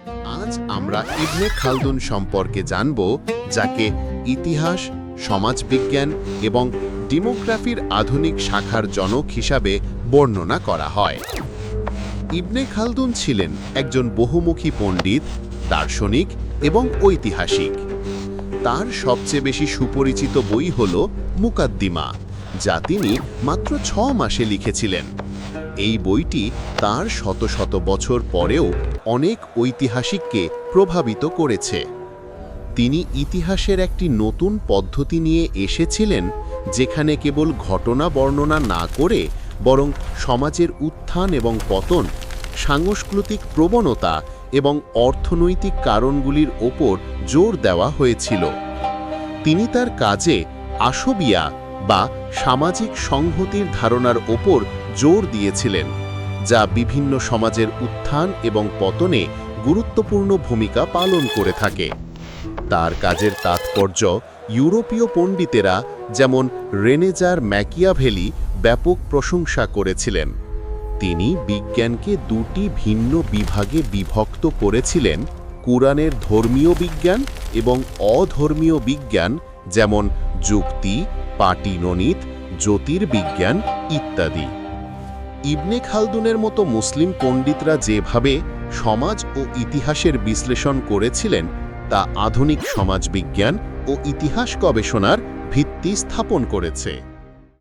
আজ আমরা ইবনে খালদুন সম্পর্কে জানব, যাকে ইতিহাস, সমাজবিজ্ঞান এবং ডেমোগ্রাফির আধুনিক শাখার জনক হিসাবে বর্ণনা করা হয়। ইবনে খালদুন ছিলেন একজন বহুমুখী পণ্ডিত, দার্শনিক এবং ঐতিহাসিক। তার সবচেয়ে বেশি সুপরিচিত বই হল মুকাদ্দিমা, যা তিনি মাত্র 6 মাসে লিখেছিলেন। এই বইটি তার শত শত বছর পরেও অনেক ঐতিহাসিককে প্রভাবিত করেছে। তিনি ইতিহাসের একটি নতুন পদ্ধতি নিয়ে এসেছিলেন, যেখানে কেবল ঘটনা বর্ণনা না করে বরং সমাজের উত্থান এবং পতন, সাংস্কৃতিক প্রবণতা এবং অর্থনৈতিক কারণগুলির ওপর জোর দেওয়া হয়েছিল। তিনি তার কাজে আসবিয়া বা সামাজিক সংহতির ধারণার ওপর জোর দিয়েছিলেন, যা বিভিন্ন সমাজের উত্থান এবং পতনে গুরুত্বপূর্ণ ভূমিকা পালন করে থাকে। তার কাজের তাৎপর্য ইউরোপীয় পণ্ডিতেরা যেমন রেনেজার ম্যাকিয়াভেলি ব্যাপক প্রশংসা করেছিলেন। তিনি বিজ্ঞানকে দুটি ভিন্ন বিভাগে বিভক্ত করেছিলেন: কুরআনের ধর্মীয় বিজ্ঞান এবং অধর্মীয় বিজ্ঞান, যেমন যুক্তি, পাটিগণিত, জ্যোতির্বিজ্ঞান ইত্যাদি। ইবনে খালদুনের মতো মুসলিম পণ্ডিতরা যেভাবে সমাজ ও ইতিহাসের বিশ্লেষণ করেছিলেন, তা আধুনিক সমাজবিজ্ঞান ও ইতিহাস গবেষণার ভিত্তি স্থাপন করেছে।